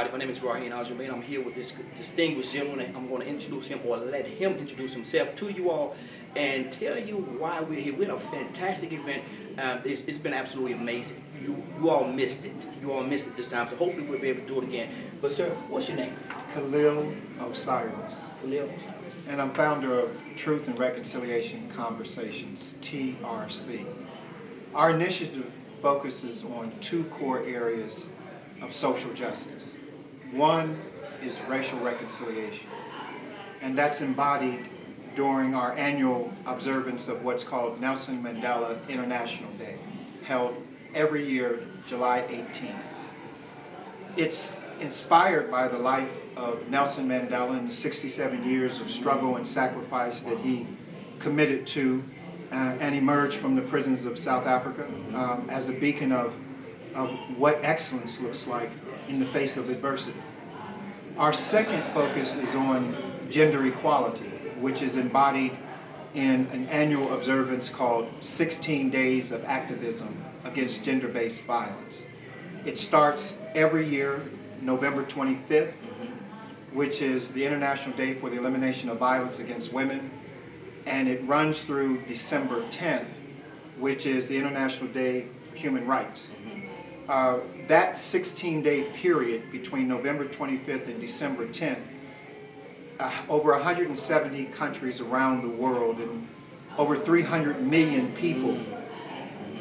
everybody. My name is Raheem Algermain. I'm here with this distinguished gentleman. I'm going to introduce him, or let him introduce himself to you all and tell you why we're here. We're at a fantastic event. It's been absolutely amazing. You all missed it. You all missed it this time, so hopefully we'll be able to do it again. But sir, what's your name? Khalil Osiris. Khalil Osiris. And I'm founder of Truth and Reconciliation Conversations, T.R.C. Our initiative focuses on two core areas of social justice. One is racial reconciliation, and that's embodied during our annual observance of what's called Nelson Mandela International Day, held every year, July 18th. It's inspired by the life of Nelson Mandela and the 67 years of struggle and sacrifice that he committed to and emerged from the prisons of South Africa as a beacon of what excellence looks like in the face of adversity. Our second focus is on gender equality, which is embodied in an annual observance called 16 Days of Activism Against Gender-Based Violence. It starts every year, November 25th, which is the International Day for the Elimination of Violence Against Women, and it runs through December 10th, which is the International Day for Human Rights. That 16-day period between November 25th and December 10th, over 170 countries around the world and over 300 million people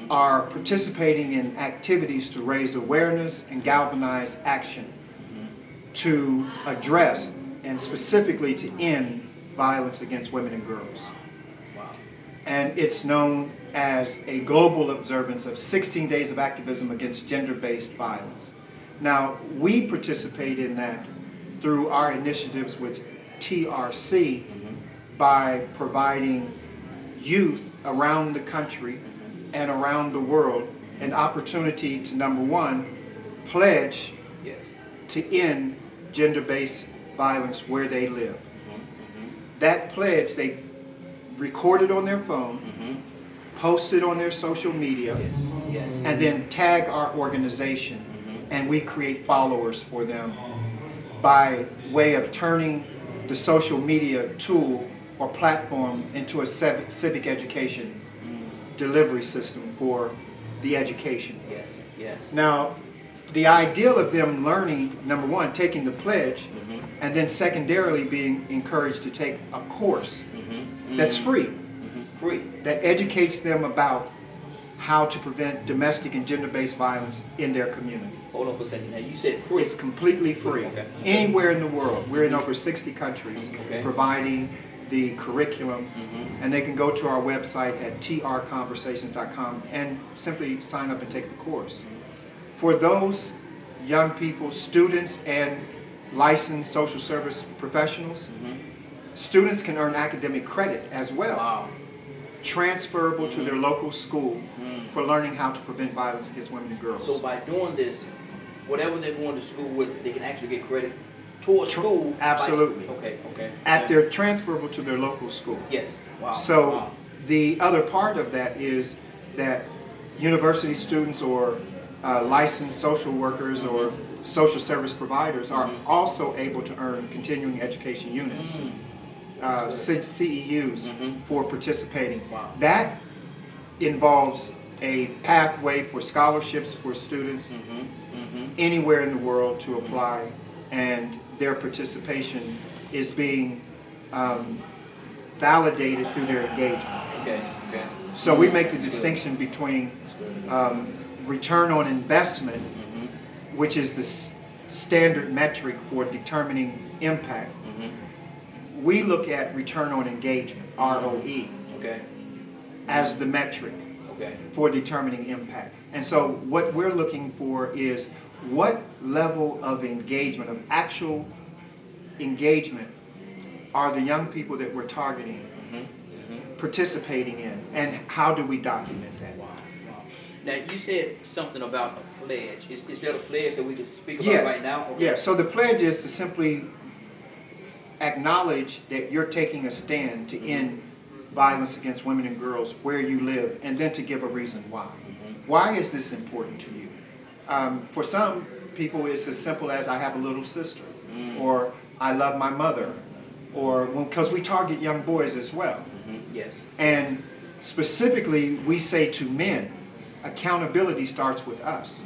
are participating in activities to raise awareness and galvanize action to address and specifically to end violence against women and girls. Wow. And it's known as a global observance of 16 days of activism against gender-based violence. Now, we participate in that through our initiatives with T.R.C. by providing youth around the country and around the world an opportunity to, number one, pledge to end gender-based violence where they live. That pledge, they record it on their phone, post it on their social media, and then tag our organization, and we create followers for them by way of turning the social media tool or platform into a civic education delivery system for the education. Now, the ideal of them learning, number one, taking the pledge, and then secondarily being encouraged to take a course that's free, that educates them about how to prevent domestic and gender-based violence in their community. Hold on for a second. Now you said free. It's completely free. Anywhere in the world. We're in over 60 countries providing the curriculum, and they can go to our website at trconversations.com and simply sign up and take the course. For those young people, students and licensed social service professionals, students can earn academic credit as well, transferable to their local school for learning how to prevent violence against women and girls. So by doing this, whatever they're going to school with, they can actually get credit towards school. Absolutely. They're transferable to their local school. Yes. Wow. So the other part of that is that university students or licensed social workers or social service providers are also able to earn continuing education units, CEUs, for participating. That involves a pathway for scholarships for students anywhere in the world to apply, and their participation is being validated through their engagement. So we make the distinction between return on investment, which is the standard metric for determining impact. We look at return on engagement, ROE, as the metric for determining impact. And so what we're looking for is what level of engagement, of actual engagement, are the young people that we're targeting participating in, and how do we document that? Now, you said something about a pledge. Is there a pledge that we can speak about right now? Yes, so the pledge is to simply acknowledge that you're taking a stand to end violence against women and girls where you live, and then to give a reason why. Why is this important to you? For some, people it's as simple as I have a little sister, or I love my mother, or because we target young boys as well. Yes. And specifically, we say to men, accountability starts with us.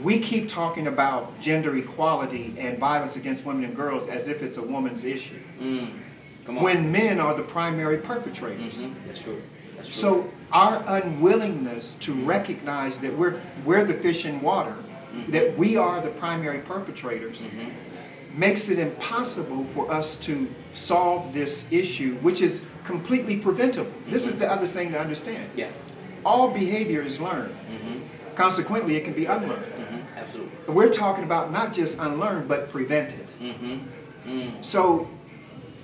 We keep talking about gender equality and violence against women and girls as if it's a woman's issue. Come on. When men are the primary perpetrators. That's true. That's true. So our unwillingness to recognize that we're the fish in water, that we are the primary perpetrators, makes it impossible for us to solve this issue, which is completely preventable. This is the other thing to understand. Yeah. All behavior is learned. Consequently, it can be unlearned. Absolutely. We're talking about not just unlearned, but prevented. So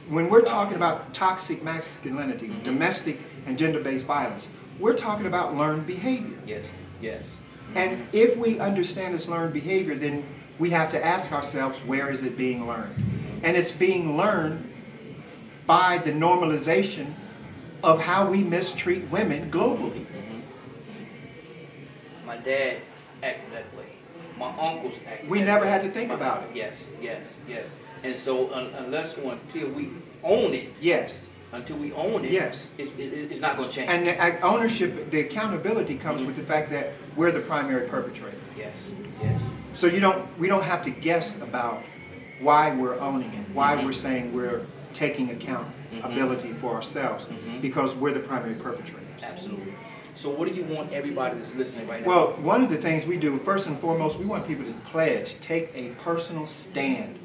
when we're talking about toxic masculinity, domestic and gender-based violence, we're talking about learned behavior. Yes. Yes. And if we understand this learned behavior, then we have to ask ourselves, where is it being learned? And it's being learned by the normalization of how we mistreat women globally. My dad acted that way. My uncles acted We that never way. had to think about it. Yes, yes, yes. And so unless or until we own it, Yes. until we own it, Yes. it's not going to change. And the ownership, the accountability comes with the fact that we're the primary perpetrator. Yes, yes. So we don't have to guess about why we're owning it, why we're saying we're taking accountability for ourselves, because we're the primary perpetrators. Absolutely. So what do you want everybody that's listening right now? Well, one of the things we do, first and foremost, we want people to pledge, take a personal stand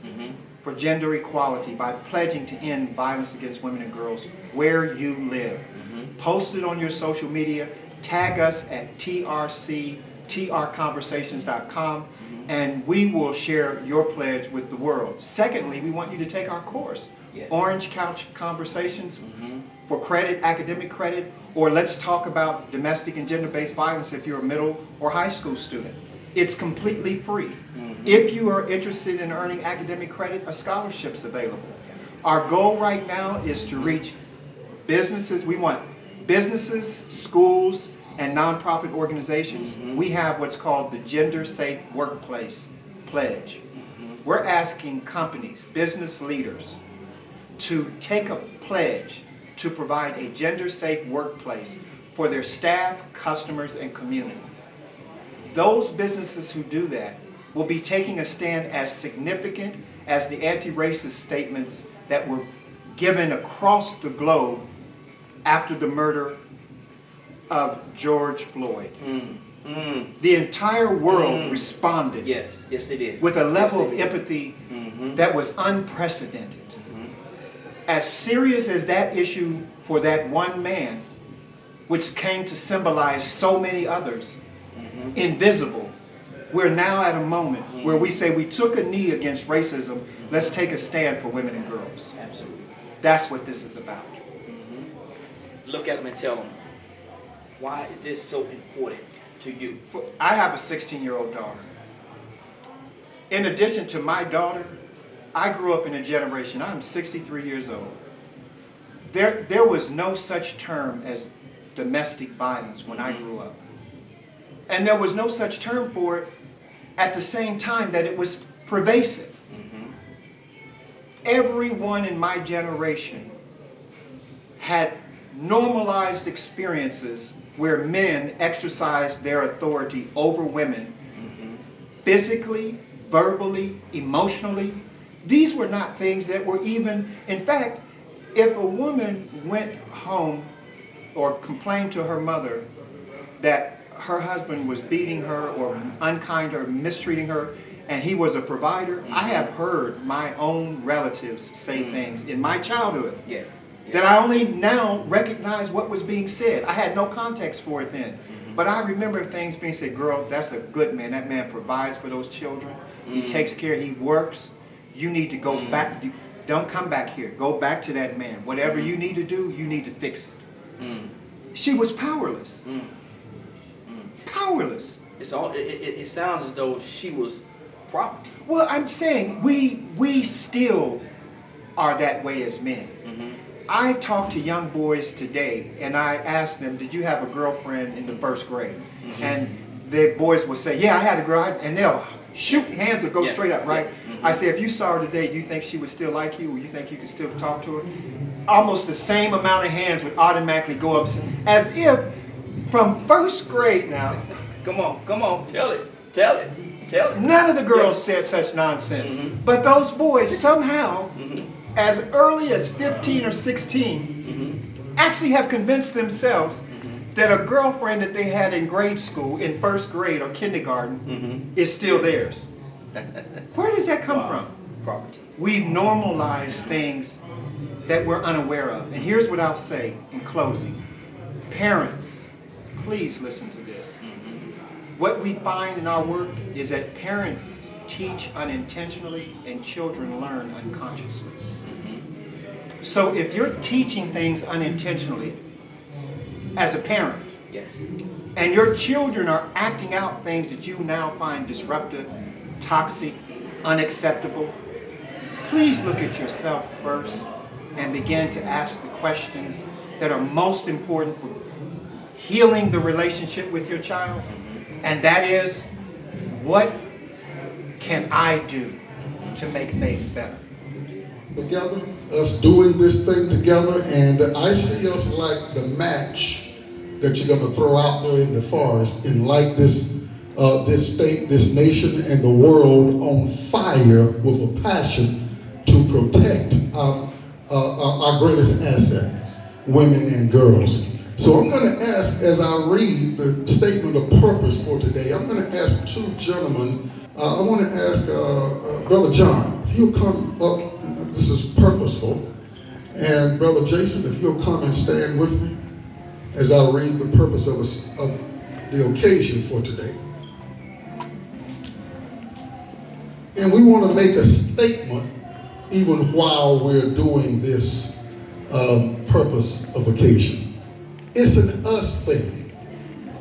for gender equality by pledging to end violence against women and girls where you live. Post it on your social media, tag us at T.R.C, trconversations.com, and we will share your pledge with the world. Secondly, we want you to take our course, Yes. Orange Couch Conversations, for credit, academic credit, or let's talk about domestic and gender-based violence if you're a middle or high school student. It's completely free. If you are interested in earning academic credit, a scholarship's available. Our goal right now is to reach businesses. We want businesses, schools, and nonprofit organizations. We have what's called the Gender Safe Workplace Pledge. We're asking companies, business leaders, to take a pledge to provide a gender-safe workplace for their staff, customers, and community. Those businesses who do that will be taking a stand as significant as the anti-racist statements that were given across the globe after the murder of George Floyd. The entire world responded Yes, yes they did. with a level Yes, of they did. empathy that was unprecedented. As serious as that issue for that one man, which came to symbolize so many others, invisible, we're now at a moment where we say we took a knee against racism, let's take a stand for women and girls. Absolutely. That's what this is about. Look at them and tell them, why is this so important to you? I have a 16-year-old daughter. In addition to my daughter, I grew up in a generation, I'm 63 years old. There was no such term as domestic violence when I grew up. And there was no such term for it at the same time that it was pervasive. Everyone in my generation had normalized experiences where men exercised their authority over women, physically, verbally, emotionally. These were not things that were even, in fact, if a woman went home or complained to her mother that her husband was beating her or unkind or mistreating her, and he was a provider, I have heard my own relatives say things in my childhood Yes. that I only now recognize what was being said. I had no context for it then. But I remember things being said, girl, that's a good man. That man provides for those children. He takes care, he works. You need to go back. Don't come back here. Go back to that man. Whatever you need to do, you need to fix it. She was powerless. Powerless. It sounds as though she was property. Well, I'm saying we still are that way as men. I talk to young boys today, and I ask them, did you have a girlfriend in the first grade? And the boys will say, yeah, I had a girl, and they'll shoot, hands will go straight up, right? Yeah. I say, if you saw her today, you think she would still like you, or you think you could still talk to her? Almost the same amount of hands would automatically go up, as if from first grade now. Come on, tell it. None of the girls said such nonsense. But those boys somehow, as early as 15 or 16, actually have convinced themselves that a girlfriend that they had in grade school, in first grade or kindergarten, is still theirs. Where does that come from? Property. We've normalized things that we're unaware of. And here's what I'll say in closing. Parents, please listen to this. What we find in our work is that parents teach unintentionally and children learn unconsciously. So if you're teaching things unintentionally as a parent, Yes. and your children are acting out things that you now find disruptive, toxic, unacceptable, please look at yourself first and begin to ask the questions that are most important for healing the relationship with your child. And that is, what can I do to make things better? Together, us doing this thing together, and I see us like the match that you're going to throw out there in the forest and light this state, this nation, and the world on fire with a passion to protect our greatest assets, women and girls. So I'm going to ask, as I read the statement of purpose for today, I'm going to ask two gentlemen. I want to ask Brother John, if you'll come up. This is purposeful. And Brother Jason, if you'll come and stand with me as I read the purpose of the occasion for today. And we want to make a statement even while we're doing this purpose of occasion. It's an us thing,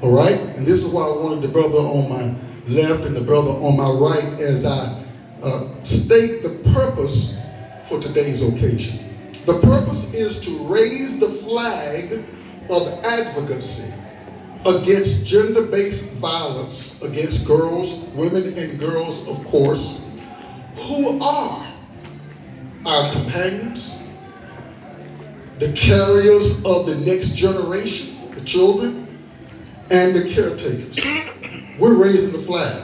all right? And this is why I wanted the brother on my left and the brother on my right as I state the purpose for today's occasion. The purpose is to raise the flag of advocacy against gender-based violence against girls, women and girls, of course, who are our companions, the carriers of the next generation, the children, and the caretakers. We're raising the flag.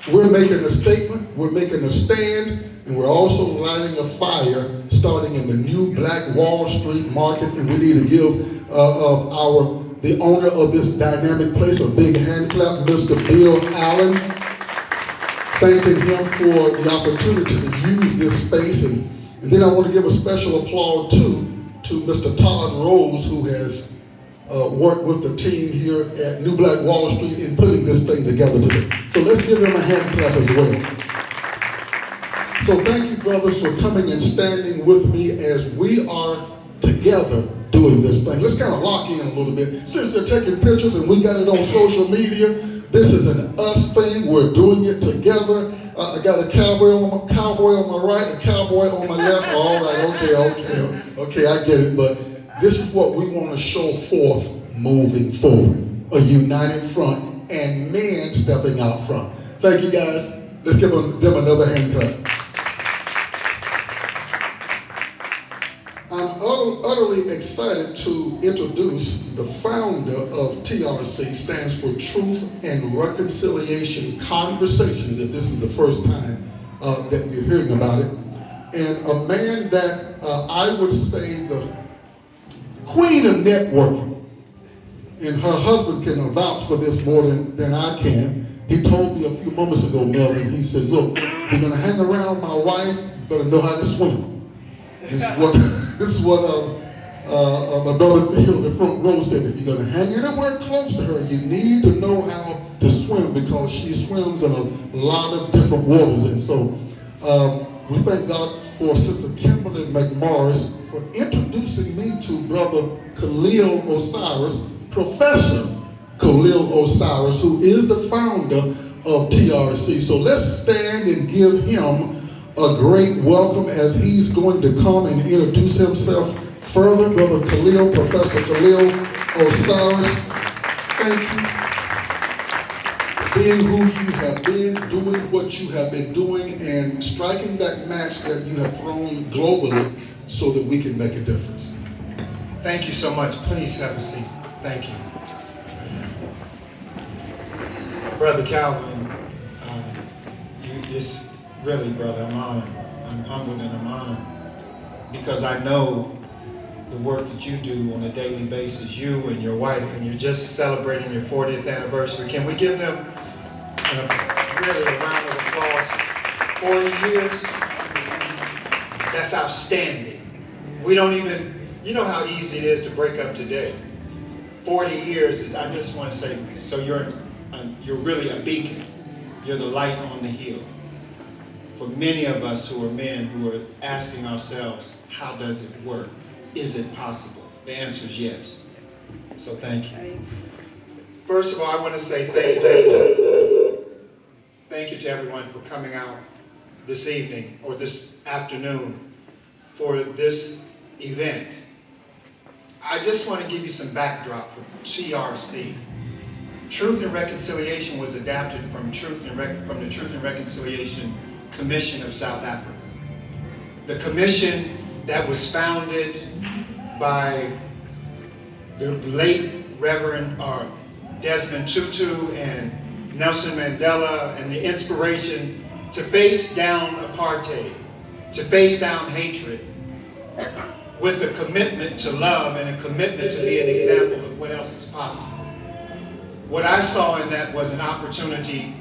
We're making a statement, we're making a stand, and we're also lighting a fire starting in the new Black Wall Street market, and we need to give the owner of this dynamic place a big hand clap, Mr. Bill Allen, thanking him for the opportunity to use this space. And then I want to give a special applause to Mr. Todd Rose, who has worked with the team here at New Black Wall Street in putting this thing together today. So let's give him a hand clap as well. So thank you, brothers, for coming and standing with me as we are together doing this thing. Let's kind of lock in a little bit. Since they're taking pictures and we got it on social media, this is an us thing. We're doing it together. I got a cowboy on my right, a cowboy on my left. All right, okay, I get it. But this is what we want to show forth moving forward. A united front and men stepping out front. Thank you, guys. Let's give them another hand clap. I'm utterly excited to introduce the founder of T.R.C, stands for Truth and Reconciliation Conversations, if this is the first time that you're hearing about it. And a man that I would say the queen of networking, and her husband can vouch for this more than I can. He told me a few moments ago, Melvin, he said, look, if you're gonna hang around my wife, you better know how to swim. This is what my brother here in the front row said. If you're going to hang anywhere close to her, you need to know how to swim, because she swims in a lot of different waters. And so we thank God for Sister Kimberly McMorris for introducing me to Brother Khalil Osiris, Professor Khalil Osiris, who is the founder of TRC. So let's stand and give him a great welcome as he's going to come and introduce himself further. Brother Khalil, Professor Khalil Osiris, thank you. being who you have been, doing what you have been doing, and striking that match that you have thrown globally so that we can make a difference. Thank you so much. Please have a seat. Thank you. Brother Calvin, it's really, brother, I'm honored. I'm humbled and I'm honored because I know the work that you do on a daily basis, you and your wife, and you're just celebrating your 40th anniversary. Can we give them really a round of applause? 40 years? That's outstanding. We don't even, you know how easy it is to break up today. 40 years, I just want to say, so you're really a beacon. You're the light on the hill. For many of us who are men who are asking ourselves, how does it work? Is it possible? The answer is yes. So thank you. First of all, I want to say thank you to everyone for coming out this evening or this afternoon for this event. I just want to give you some backdrop for T.R.C. Truth and Reconciliation was adapted from the Truth and Reconciliation Commission of South Africa. The commission that was founded by the late Reverend Desmond Tutu and Nelson Mandela, and the inspiration to face down apartheid, to face down hatred, with a commitment to love and a commitment to be an example of what else is possible. What I saw in that was an opportunity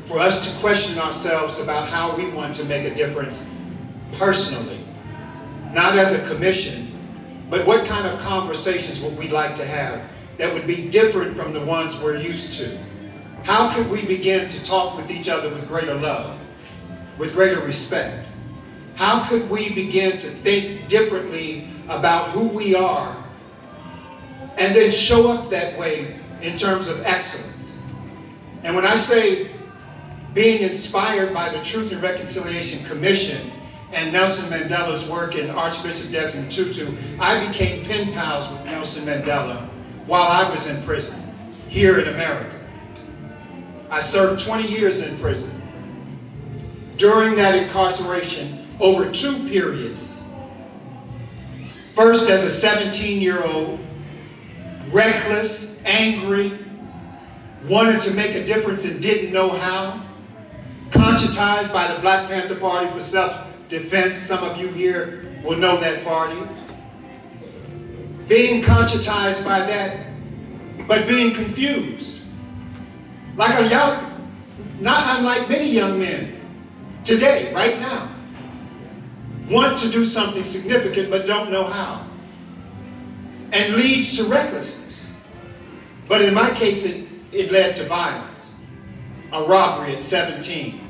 for us to question ourselves about how we want to make a difference personally, not as a commission, but what kind of conversations would we like to have that would be different from the ones we're used to? How could we begin to talk with each other with greater love, with greater respect? How could we begin to think differently about who we are and then show up that way in terms of excellence? And when I say being inspired by the Truth and Reconciliation Commission and Nelson Mandela's work in Archbishop Desmond Tutu, I became pen pals with Nelson Mandela while I was in prison here in America. I served 20 years in prison. During that incarceration, over 2 periods, first as a 17-year-old, reckless, angry, wanted to make a difference and didn't know how, conscientized by the Black Panther Party for self-defense. Some of you here will know that party. Being conscientized by that, but being confused. Like a young, not unlike many young men today, right now, want to do something significant but don't know how, and leads to recklessness. But in my case, it led to violence, a robbery at 17.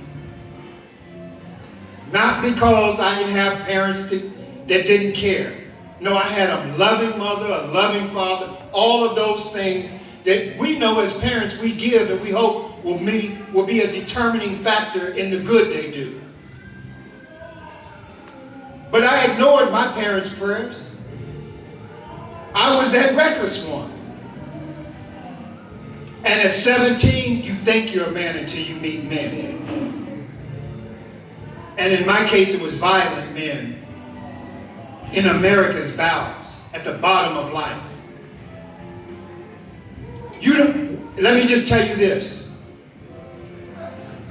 Not because I didn't have parents that didn't care. No, I had a loving mother, a loving father, all of those things that we know as parents we give and we hope will be a determining factor in the good they do. But I ignored my parents' prayers. I was that reckless one. And at 17, you think you're a man until you meet men. And in my case, it was violent men in America's bowels, at the bottom of life. Let me just tell you this.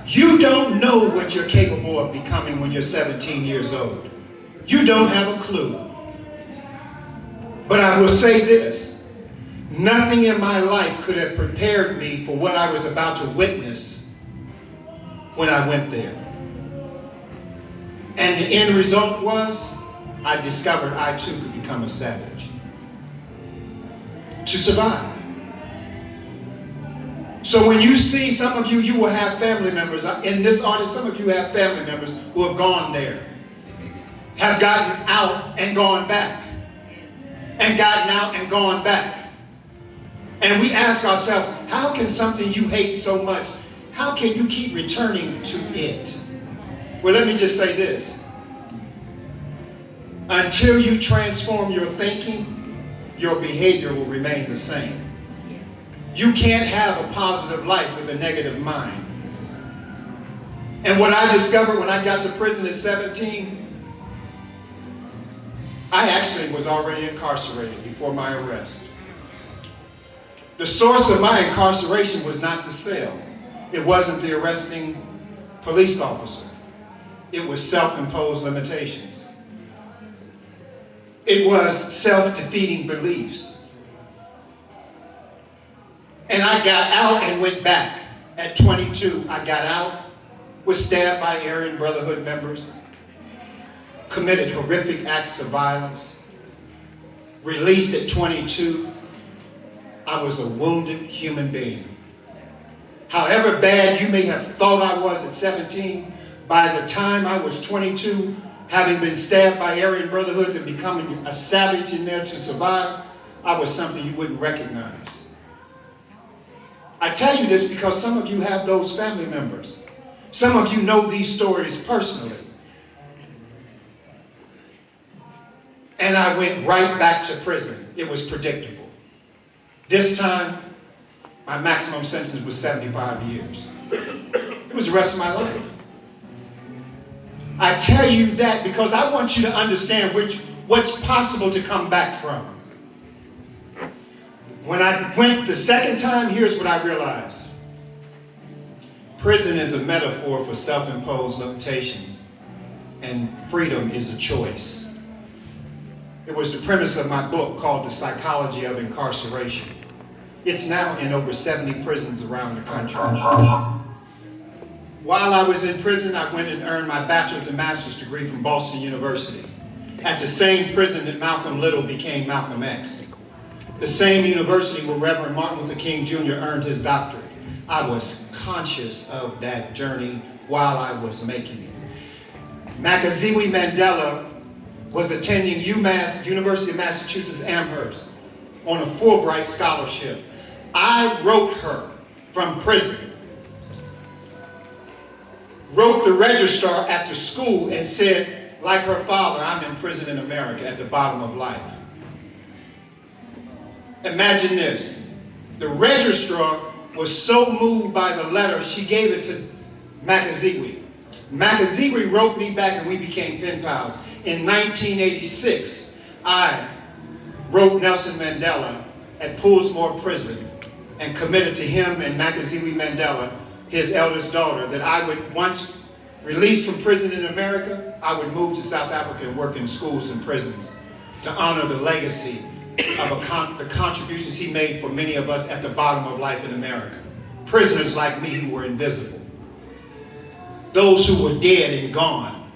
You don't know what you're capable of becoming when you're 17 years old. You don't have a clue. But I will say this. Nothing in my life could have prepared me for what I was about to witness when I went there. And the end result was, I discovered I too could become a savage. To survive. So when you see, some of you will have family members, in this audience, some of you have family members who have gone there, have gotten out and gone back, and gotten out and gone back. And we ask ourselves, how can something you hate so much, how can you keep returning to it? Well, let me just say this. Until you transform your thinking, your behavior will remain the same. You can't have a positive life with a negative mind. And what I discovered when I got to prison at 17, I actually was already incarcerated before my arrest. The source of my incarceration was not the cell. It wasn't the arresting police officer. It was self-imposed limitations. It was self-defeating beliefs. And I got out and went back. At 22, I got out, was stabbed by Aryan Brotherhood members, committed horrific acts of violence, released at 22. I was a wounded human being. However bad you may have thought I was at 17, by the time I was 22, having been stabbed by Aryan Brotherhoods and becoming a savage in there to survive, I was something you wouldn't recognize. I tell you this because some of you have those family members. Some of you know these stories personally. And I went right back to prison. It was predictable. This time, my maximum sentence was 75 years. It was the rest of my life. I tell you that because I want you to understand what's possible to come back from. When I went the second time, here's what I realized. Prison is a metaphor for self-imposed limitations, and freedom is a choice. It was the premise of my book called The Psychology of Incarceration. It's now in over 70 prisons around the country. While I was in prison, I went and earned my bachelor's and master's degree from Boston University, at the same prison that Malcolm Little became Malcolm X, the same university where Reverend Martin Luther King Jr. earned his doctorate. I was conscious of that journey while I was making it. Makaziwe Mandela was attending UMass, University of Massachusetts Amherst, on a Fulbright scholarship. I wrote her from prison, wrote the registrar at the school and said, like her father, I'm in prison in America at the bottom of life. Imagine this. The registrar was so moved by the letter, she gave it to Makaziwe. Makaziwe wrote me back and we became pen pals. In 1986, I wrote Nelson Mandela at Poolsmore Prison and committed to him and Makaziwe Mandela, his eldest daughter, that I would, once released from prison in America, I would move to South Africa and work in schools and prisons to honor the legacy of the contributions he made for many of us at the bottom of life in America. Prisoners like me who were invisible. Those who were dead and gone.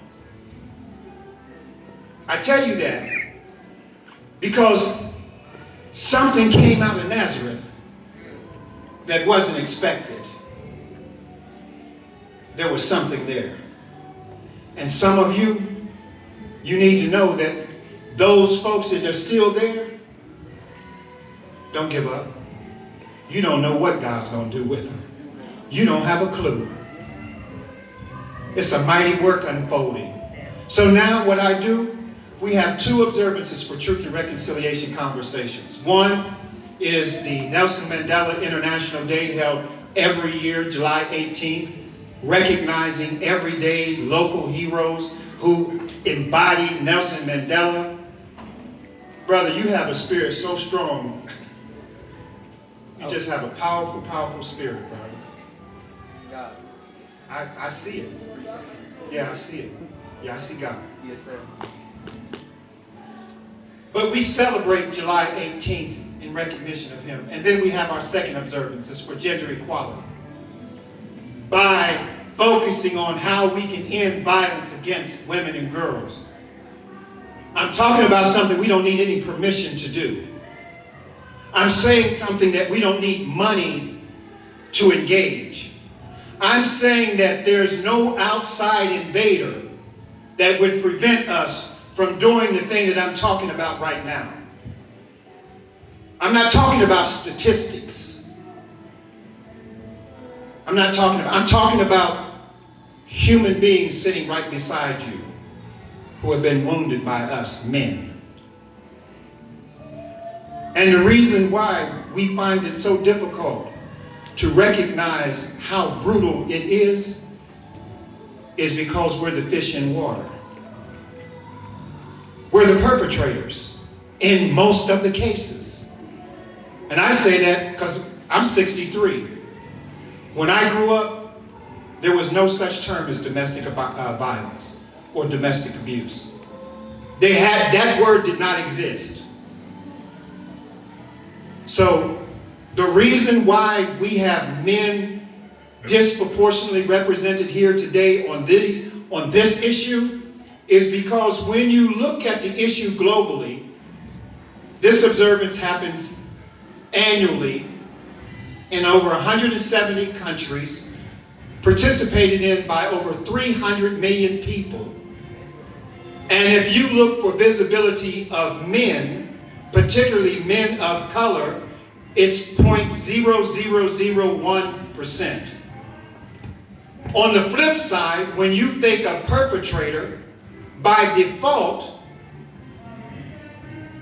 I tell you that because something came out of Nazareth that wasn't expected. There was something there. And some of you, you need to know that those folks that are still there, don't give up. You don't know what God's going to do with them. You don't have a clue. It's a mighty work unfolding. So now what I do, we have two observances for Truth and Reconciliation conversations. One is the Nelson Mandela International Day held every year, July 18th, recognizing everyday local heroes who embody Nelson Mandela. Brother, you have a spirit so strong. You just have a powerful, powerful spirit, brother. God. I see it. Yeah, I see it. Yeah, I see God. Yes, sir. But we celebrate July 18th in recognition of him. And then we have our second observance. It's for gender equality. By focusing on how we can end violence against women and girls. I'm talking about something we don't need any permission to do. I'm saying something that we don't need money to engage. I'm saying that there's no outside invader that would prevent us from doing the thing that I'm talking about right now. I'm not talking about statistics. I'm talking about human beings sitting right beside you who have been wounded by us men. And the reason why we find it so difficult to recognize how brutal it is because we're the fish in water. We're the perpetrators in most of the cases. And I say that because I'm 63. When I grew up, there was no such term as domestic violence or domestic abuse. That word did not exist. So the reason why we have men disproportionately represented here today on this issue is because when you look at the issue globally, this observance happens annually in over 170 countries, participated in by over 300 million people. And if you look for visibility of men, particularly men of color, it's 0.0001%. On the flip side, when you think of perpetrator, by default,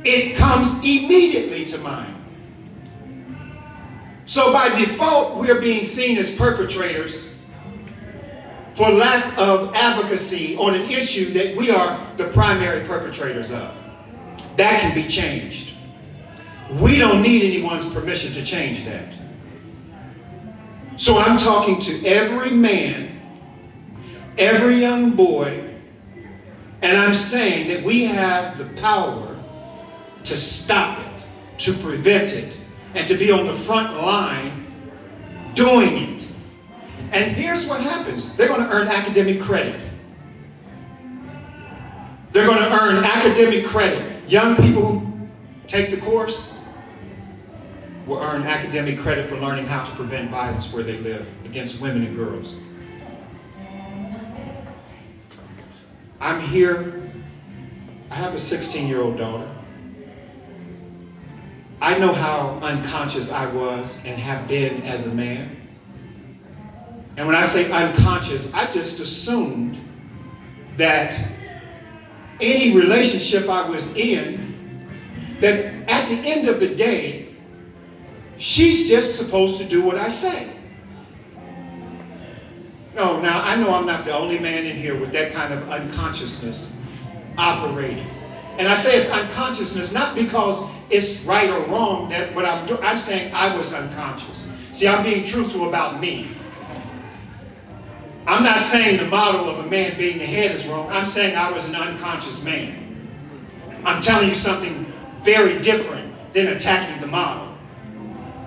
it comes immediately to mind. So by default, we're being seen as perpetrators for lack of advocacy on an issue that we are the primary perpetrators of. That can be changed. We don't need anyone's permission to change that. So I'm talking to every man, every young boy, and I'm saying that we have the power to stop it, to prevent it, and to be on the front line doing it. And here's what happens. They're going to earn academic credit. They're going to earn academic credit. Young people who take the course will earn academic credit for learning how to prevent violence where they live against women and girls. I'm here. I have a 16-year-old daughter. I know how unconscious I was and have been as a man. And when I say unconscious, I just assumed that any relationship I was in, that at the end of the day, she's just supposed to do what I say. No, now I know I'm not the only man in here with that kind of unconsciousness operating. And I say it's unconsciousness not because it's right or wrong that what I'm doing. I'm saying I was unconscious. See, I'm being truthful about me. I'm not saying the model of a man being the head is wrong. I'm saying I was an unconscious man. I'm telling you something very different than attacking the model.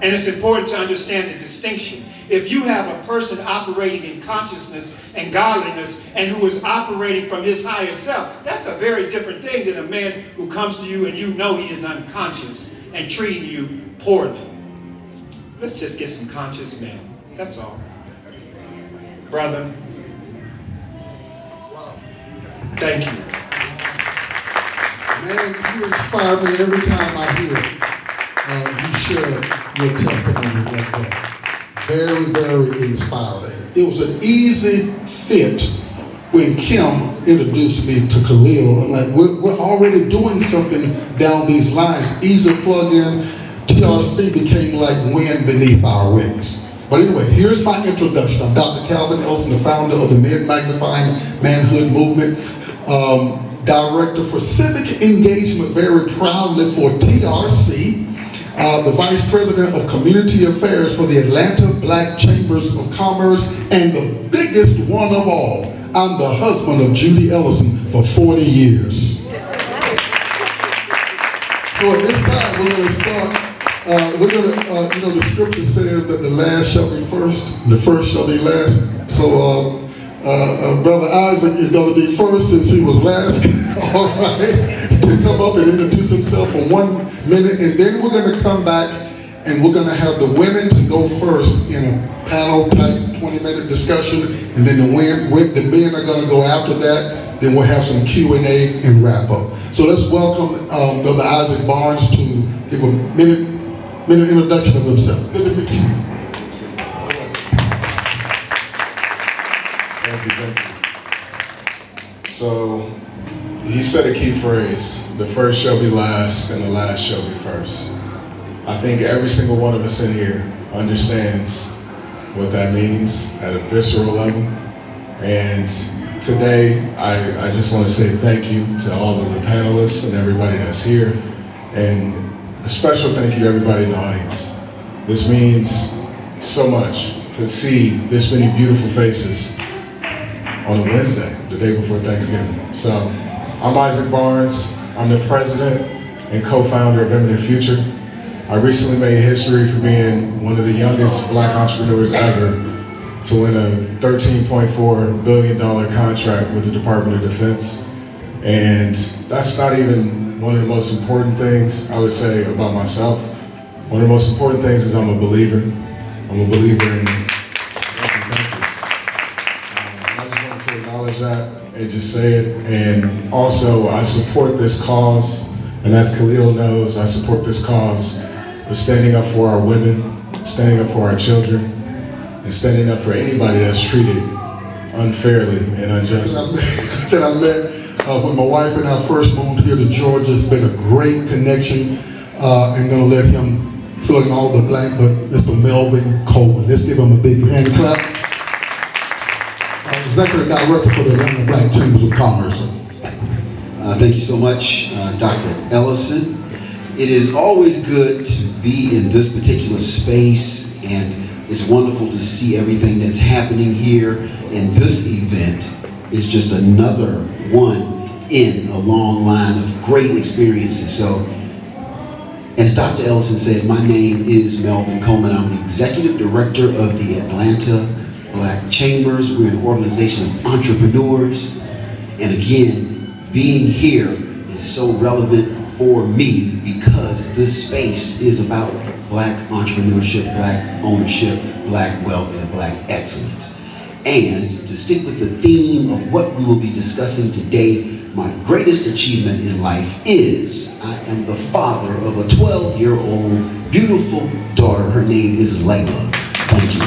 And it's important to understand the distinction. If you have a person operating in consciousness and godliness and who is operating from his higher self, that's a very different thing than a man who comes to you and you know he is unconscious and treating you poorly. Let's just get some conscious men. That's all. Brother, thank you. Man, you inspire me every time I hear you share your testimony like that. Very, very inspiring. It was an easy fit when Kim introduced me to Khalil. I'm like, we're already doing something down these lines. Easy plug-in. T.R.C. became like wind beneath our wings. But anyway, here's my introduction. I'm Dr. Calvin Elson, the founder of the Men Magnifying Manhood Movement, director for civic engagement, very proudly for T.R.C., the Vice President of Community Affairs for the Atlanta Black Chambers of Commerce, and the biggest one of all, I'm the husband of Judy Ellison for 40 years. So at this time, we're going to start, the scripture says that the last shall be first, and the first shall be last. So Brother Isaac is going to be first since he was last, all right, to come up and introduce himself for 1 minute, and then we're going to come back and we're going to have the women to go first in a panel type 20-minute discussion, and then the men are going to go after that. Then we'll have some Q&A and wrap up. So let's welcome Brother Isaac Barnes to give a minute introduction of himself. Good to meet you. Thank you. So, he said a key phrase, the first shall be last and the last shall be first. I think every single one of us in here understands what that means at a visceral level. And today, I just want to say thank you to all of the panelists and everybody that's here. And a special thank you to everybody in the audience. This means so much to see this many beautiful faces on a Wednesday, the day before Thanksgiving. So, I'm Isaac Barnes. I'm the president and co-founder of Imminent Future. I recently made history for being one of the youngest black entrepreneurs ever to win a $13.4 billion contract with the Department of Defense. And that's not even one of the most important things I would say about myself. One of the most important things is I'm a believer. I'm a believer in I just wanted to acknowledge that and just say it. And also, I support this cause. And as Khalil knows, I support this cause of standing up for our women, standing up for our children, and standing up for anybody that's treated unfairly and unjustly. That I met when my wife and I first moved here to Georgia. It's been a great connection. I'm going to let him fill in all the blank, but Mr. Melvin Coleman. Let's give him a big hand clap. Executive Director for the Young and Black Chambers of Commerce. Thank you so much, Dr. Ellison. It is always good to be in this particular space, and it's wonderful to see everything that's happening here. And this event is just another one in a long line of great experiences. So, as Dr. Ellison said, my name is Melvin Coleman. I'm the Executive Director of the Atlanta Black Chambers. We're an organization of entrepreneurs. And again, being here is so relevant for me because this space is about black entrepreneurship, black ownership, black wealth, and black excellence. And to stick with the theme of what we will be discussing today, my greatest achievement in life is I am the father of a 12-year-old beautiful daughter. Her name is Layla. Thank you.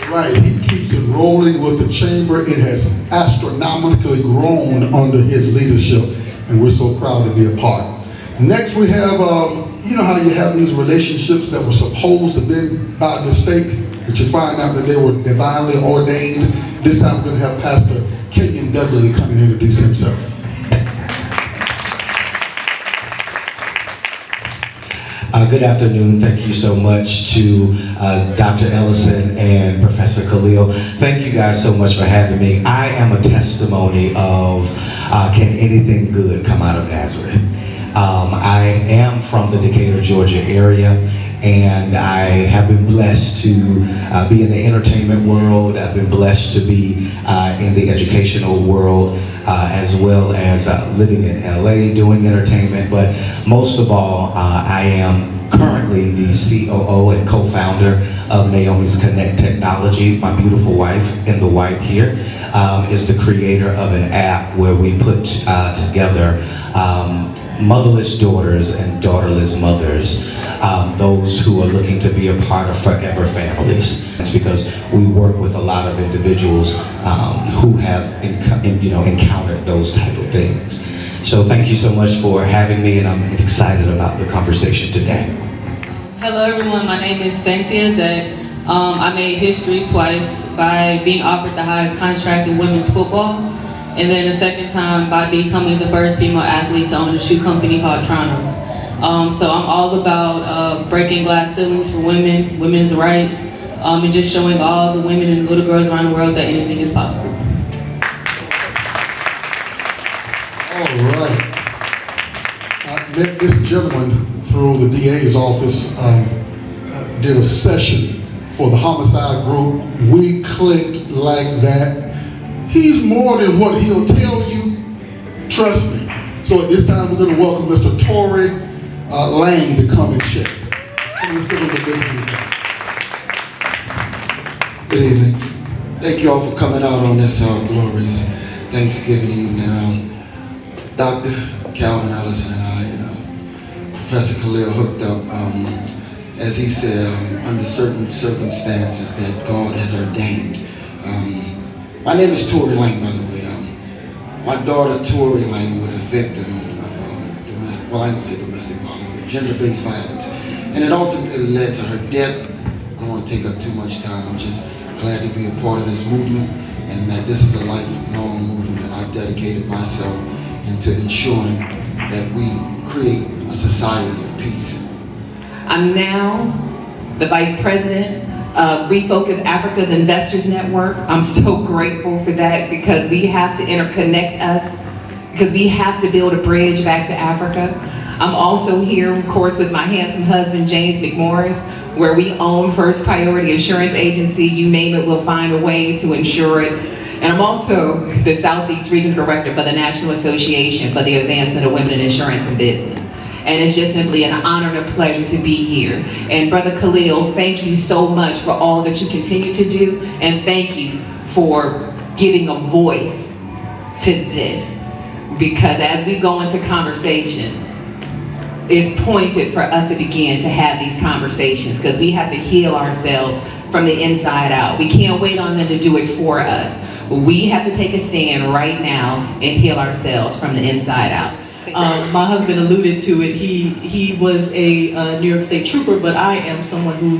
All right, he keeps it rolling with the chamber. It has astronomically grown under his leadership, and we're so proud to be a part. Next, we have, you know how you have these relationships that were supposed to be by mistake, but you find out that they were divinely ordained. This time we're going to have Pastor Kenyon Dudley come and introduce himself. Good afternoon. Thank you so much to Dr. Ellison and Professor Khalil. Thank you guys so much for having me. I am a testimony of can anything good come out of Nazareth? I am from the Decatur, Georgia area, and I have been blessed to be in the entertainment world. I've been blessed to be in the educational world, as well as living in LA doing entertainment. But most of all, I am currently the COO and co-founder of Naomi's Connect Technology. My beautiful wife in the white here is the creator of an app where we put together motherless daughters and daughterless mothers, those who are looking to be a part of forever families. It's because we work with a lot of individuals who have encountered those type of things. So thank you so much for having me, and I'm excited about the conversation today. Hello everyone, my name is Cynthia Deck. I made history twice by being offered the highest contract in women's football, and then the second time by becoming the first female athlete to own a shoe company called Tronos. So I'm all about breaking glass ceilings for women, women's rights, and just showing all the women and little girls around the world that anything is possible. All right. I met this gentleman through the DA's office, did a session for the homicide group. We clicked like that. He's more than what he'll tell you, trust me. So at this time, we're going to welcome Mr. Tory Lang to come and share. Let's give him a big hand. Good evening. Thank you all for coming out on this glorious Thanksgiving evening. Dr. Calvin Ellison and I and Professor Khalil hooked up, as he said, under certain circumstances that God has ordained. My name is Tory Lang, by the way. My daughter, Tory Lang, was a victim of well, I ain't gonna say domestic violence, but gender-based violence. And it ultimately led to her death. I don't want to take up too much time. I'm just glad to be a part of this movement, and that this is a lifelong movement, and I've dedicated myself into ensuring that we create a society of peace. I'm now the Vice President of Refocus Africa's Investors Network. I'm so grateful for that because we have to interconnect us, because we have to build a bridge back to Africa. I'm also here, of course, with my handsome husband, James McMorris, where we own First Priority Insurance Agency. You name it, we'll find a way to insure it. And I'm also the Southeast Regional Director for the National Association for the Advancement of Women in Insurance and Business. And it's just simply an honor and a pleasure to be here. And Brother Khalil, thank you so much for all that you continue to do, and thank you for giving a voice to this. Because as we go into conversation, it's pointed for us to begin to have these conversations, because we have to heal ourselves from the inside out. We can't wait on them to do it for us. We have to take a stand right now and heal ourselves from the inside out. My husband alluded to it. He was a New York State trooper, but I am someone who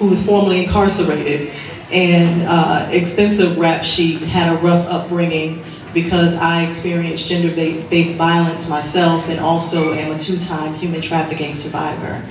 was formerly incarcerated, and extensive rap sheet, had a rough upbringing because I experienced gender-based violence myself, and also am a two-time human trafficking survivor.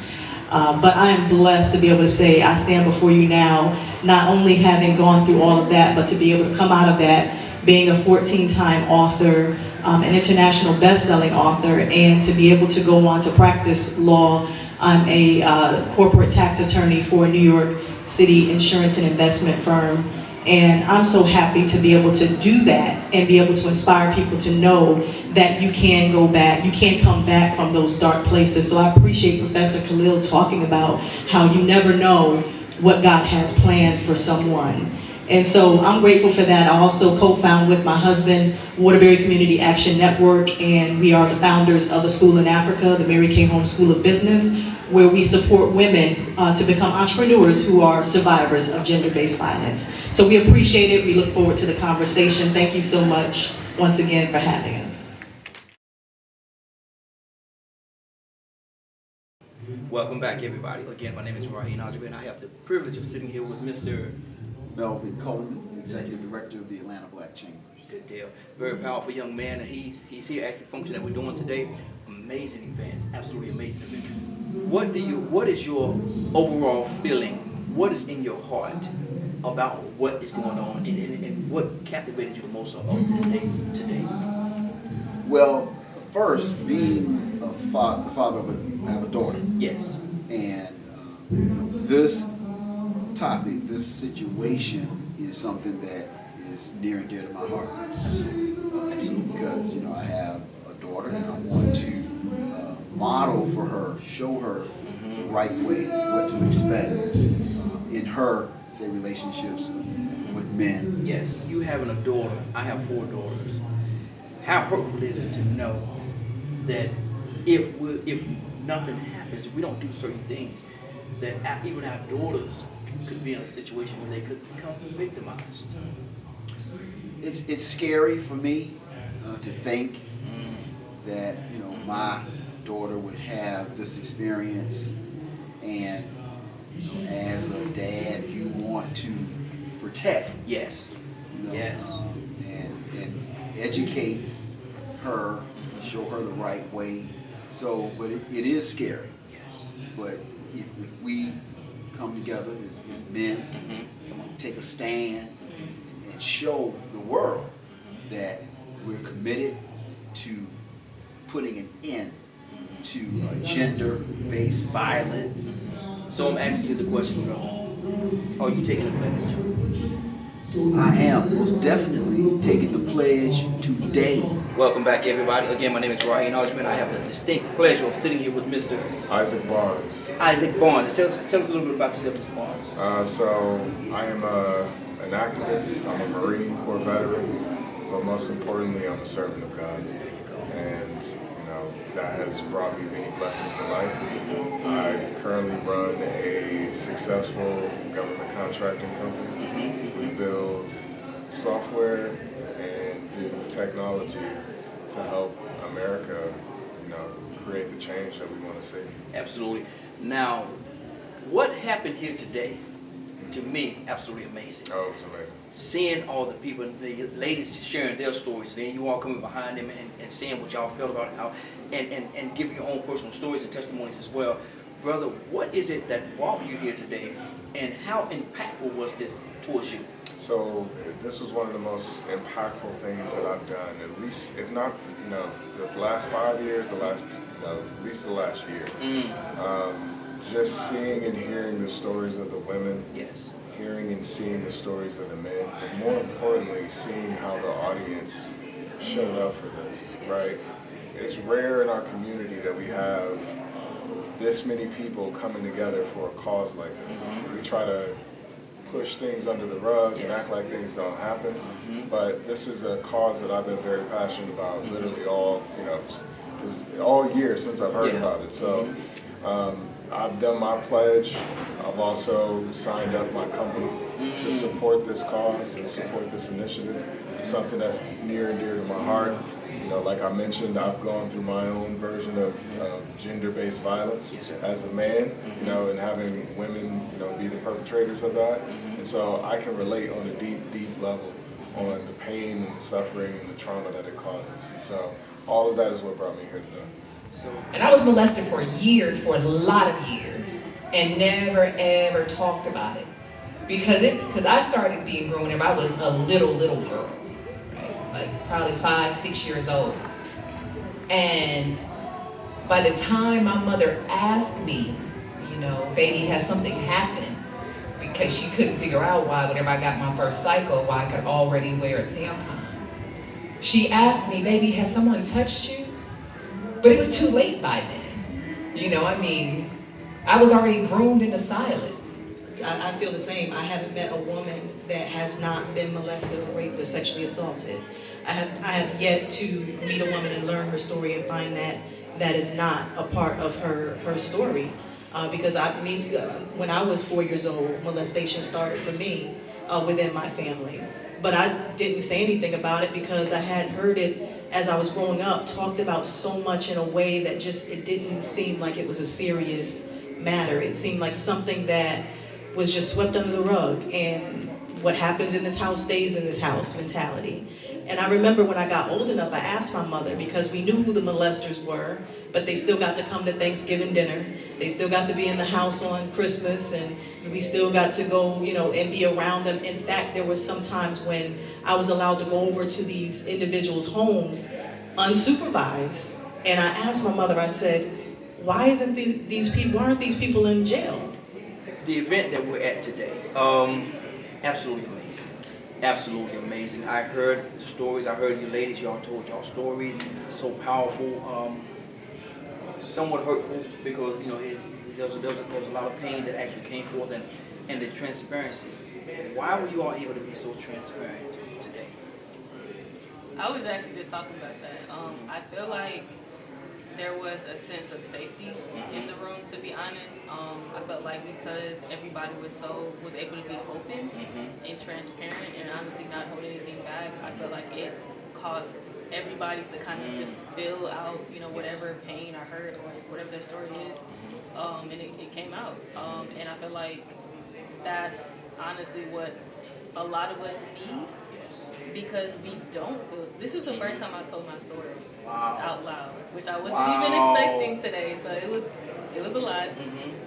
But I am blessed to be able to say I stand before you now, not only having gone through all of that, but to be able to come out of that being a 14-time author, an international best-selling author, and to be able to go on to practice law. I'm a corporate tax attorney for a New York City insurance and investment firm. And I'm so happy to be able to do that and be able to inspire people to know that you can go back, you can come back from those dark places. So I appreciate Professor Khalil talking about how you never know what God has planned for someone. And so I'm grateful for that. I also co-found with my husband Waterbury Community Action Network, and we are the founders of a school in Africa, the Mary Kay Holmes School of Business, where we support women to become entrepreneurs who are survivors of gender-based violence. So we appreciate it. We look forward to the conversation. Thank you so much once again for having us. Welcome back, everybody. Again, my name is Raheem Najib, and I have the privilege of sitting here with Mr. Melvin Coleman, Executive Director of the Atlanta Black Chamber. Good deal. Very powerful young man, and he's here at the function that we're doing today. Amazing event, absolutely amazing event. What is your overall feeling? What is in your heart about what is going on, and what captivated you the most of today? Well, first, being the father of I have a daughter. Yes. And this topic, this situation is something that is near and dear to my heart. Absolutely. Because, I have a daughter, and I want to model for her, show her the right way, what to expect in her, say, relationships with men. Yes. You having a daughter, I have 4 daughters. How hurtful is it to know that if nothing happens, if we don't do certain things, that even our daughters could be in a situation where they could become victimized? It's scary for me to think that my daughter would have this experience, and as a dad, you want to protect. Yes. Yes. And educate her, show her the right way. So, but it is scary. Yes. But if we come together as men, take a stand, and show the world that we're committed to putting an end to gender-based violence. So I'm asking you the question, bro. Are you taking a pledge? I am most definitely taking the pledge today. Welcome back, everybody. Again, my name is Raheem Najib. I have the distinct pleasure of sitting here with Mr. Isaac Barnes. Isaac Barnes. Tell us a little bit about yourself, Mr. Barnes. So I am an activist. I'm a Marine Corps veteran, but most importantly, I'm a servant of God. And that has brought me many blessings in life. I currently run a successful government contracting company. We build software and do technology to help America, create the change that we want to see. Absolutely. Now, what happened here today, to me, absolutely amazing. Oh, it was amazing. Seeing all the people, the ladies sharing their stories, then you all coming behind them and seeing what y'all felt about how, and giving your own personal stories and testimonies as well. Brother, what is it that brought you here today, and how impactful was this towards you? So this was one of the most impactful things that I've done, at least, if not, the last 5 years, at least the last year. Just seeing and hearing the stories of the women, Yes. hearing and seeing the stories of the men, but more importantly, seeing how the audience showed up for this, right? It's rare in our community that we have this many people coming together for a cause like this. We try to push things under the rug and act like things don't happen, but this is a cause that I've been very passionate about, literally all year since I've heard about it. So I've done my pledge. I've also signed up my company to support this cause and support this initiative. It's something that's near and dear to my heart. Like I mentioned, I've gone through my own version of gender-based violence as a man, and having women, be the perpetrators of that. And so I can relate on a deep, deep level on the pain and the suffering and the trauma that it causes. And so all of that is what brought me here today. And I was molested for years, for a lot of years, and never ever talked about it. Because I started being groomed whenever I was a little girl, right? Like probably 5, 6 years old. And by the time my mother asked me, baby, has something happened? Because she couldn't figure out why, whenever I got my first cycle, why I could already wear a tampon. She asked me, baby, has someone touched you? But it was too late by then. I was already groomed into silence. I feel the same. I haven't met a woman that has not been molested or raped or sexually assaulted. I have yet to meet a woman and learn her story and find that is not a part of her story. Because when I was 4 years old, molestation started for me within my family. But I didn't say anything about it because I had heard it as I was growing up, talked about so much in a way that it didn't seem like it was a serious matter. It seemed like something that was just swept under the rug, and what happens in this house stays in this house mentality. And I remember when I got old enough, I asked my mother, because we knew who the molesters were, but they still got to come to Thanksgiving dinner. They still got to be in the house on Christmas, and we still got to go, and be around them. In fact, there were some times when I was allowed to go over to these individuals' homes unsupervised. And I asked my mother, I said, why aren't these people in jail? The event that we're at today, absolutely amazing. Absolutely amazing. I heard the stories. I heard you ladies. Y'all told y'all stories. So powerful. Somewhat hurtful because there's a lot of pain that actually came forth and the transparency. Why were you all able to be so transparent today? I was actually just talking about that. I feel like there was a sense of safety in the room, to be honest. I felt like because everybody was able to be open and transparent and honestly not holding anything back, I felt like it caused everybody to kind of just spill out, whatever pain or hurt or whatever their story is, and it came out. And I feel like that's honestly what a lot of us need. Because we don't feel. This was the first time I told my story out loud, which I wasn't even expecting today. So it was a lot.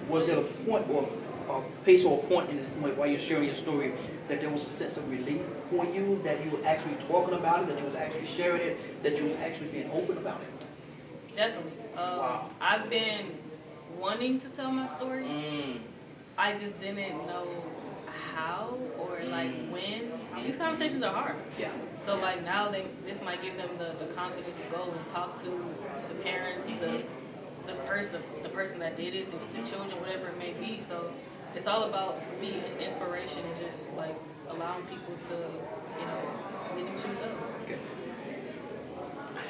Was there a point or a pace or a point in this point while you're sharing your story that there was a sense of relief for you, that you were actually talking about it, that you was actually sharing it, that you was actually being open about it? Definitely. I've been wanting to tell my story. I just didn't know how or when. These conversations are hard. Yeah. So now this might give them the confidence to go and talk to the parents, the person that did it, the children, whatever it may be. So it's all about, for me, inspiration and just allowing people to, be them true selves. Okay.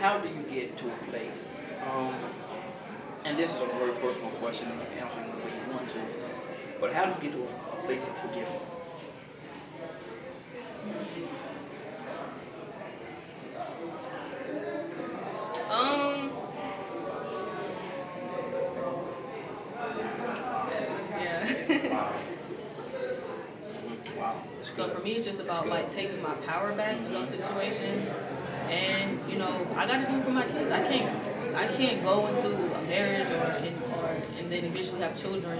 How do you get to a place? And this is a very personal question, and you can answer it the way you want to. But how do you get to a place of forgiveness? So for me, it's just about like taking my power back in those situations, and you know, I got to do it for my kids. I can't go into a marriage and then eventually have children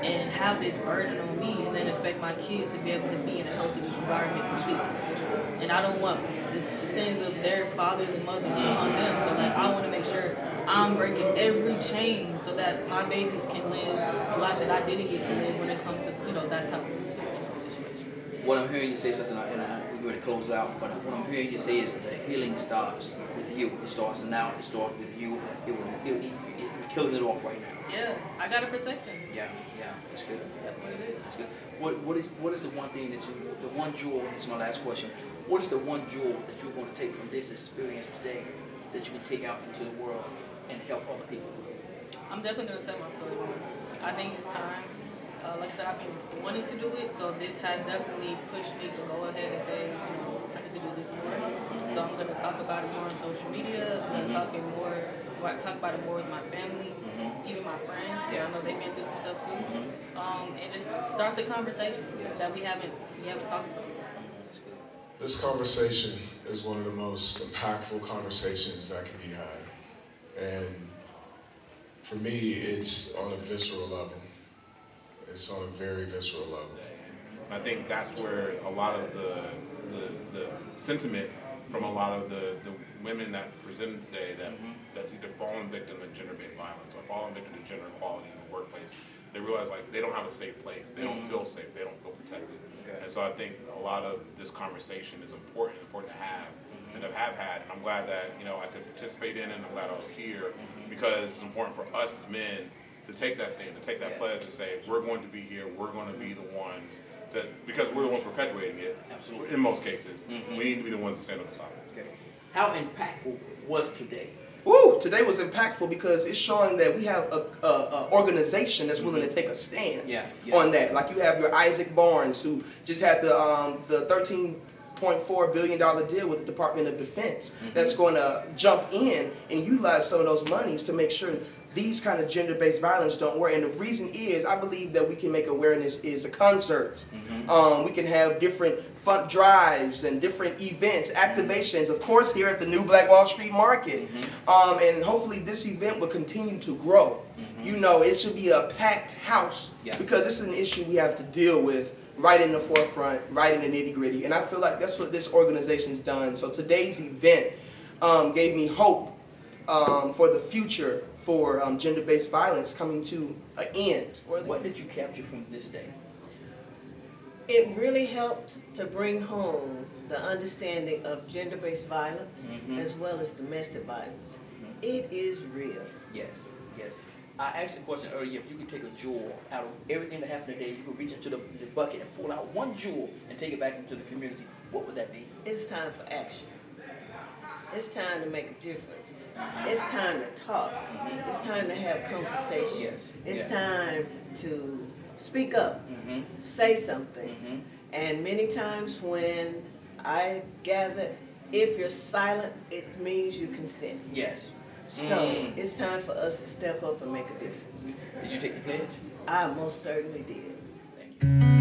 and have this burden on me, and then expect my kids to be able to be in a healthy environment completely. And I don't want the sins of their fathers and mothers on them. So like, I want to make sure I'm breaking every chain so that my babies can live the life that I didn't get to live when it comes to, you know, that type of situation. What I'm hearing you say, something, and we're going to close out, but what I'm hearing you say is the healing starts with you. It starts now. It starts with you. You're killing it off right now. Yeah, I gotta protect them. Yeah, that's good. That's what it is. That's good. What is the one thing that the one jewel? It's my last question. What is the one jewel that you're going to take from this experience today that you can take out into the world and help other people? I'm definitely gonna tell my story more. I think it's time. Like I said, I've been wanting to do it, so this has definitely pushed me to go ahead and say, you know, I need to do this more. So I'm gonna talk about it more on social media. I'm gonna talk about it more with my family, even my friends, because I know they've been through some stuff too. And just start the conversation that we haven't talked about. This conversation is one of the most impactful conversations that can be had. And for me, it's on a visceral level. It's on a very visceral level. I think that's where a lot of the sentiment from a lot of the women that presented today that's either fallen victim of gender-based violence or fallen victim of gender equality in the workplace, they realize like they don't have a safe place. They don't feel safe. They don't feel protected. Okay. And so I think a lot of this conversation is important to have and to have had. And I'm glad that, you know, I could participate in it, and I'm glad I was here because it's important for us as men to take that stand, to take that pledge to say, we're going to be here, we're going to be the ones that, because we're the ones perpetuating it. Absolutely. In most cases, we need to be the ones to stand on the side. Okay. How impactful was today? Woo! Today was impactful because it's showing that we have a organization that's willing to take a stand on that. Like you have your Isaac Barnes, who just had the $13.4 billion deal with the Department of Defense that's going to jump in and utilize some of those monies to make sure these kind of gender-based violence don't work. And the reason is, I believe that we can make awareness is the concerts. We can have different fund drives and different events, activations, of course, here at the New Black Wall Street Market. And hopefully this event will continue to grow. You know, it should be a packed house because this is an issue we have to deal with right in the forefront, right in the nitty-gritty. And I feel like that's what this organization's done. So today's event gave me hope for the future for gender-based violence coming to an end. What did you capture from this day? It really helped to bring home the understanding of gender-based violence as well as domestic violence. It is real. Yes. I asked a question earlier, if you could take a jewel out of everything that happened today, you could reach into the bucket and pull out one jewel and take it back into the community, what would that be? It's time for action. It's time to make a difference. It's time to talk. It's time to have conversation. It's time to speak up, say something. And many times when I gather, if you're silent, it means you consent. Yes. So it's time for us to step up and make a difference. Did you take the pledge? I most certainly did. Thank you.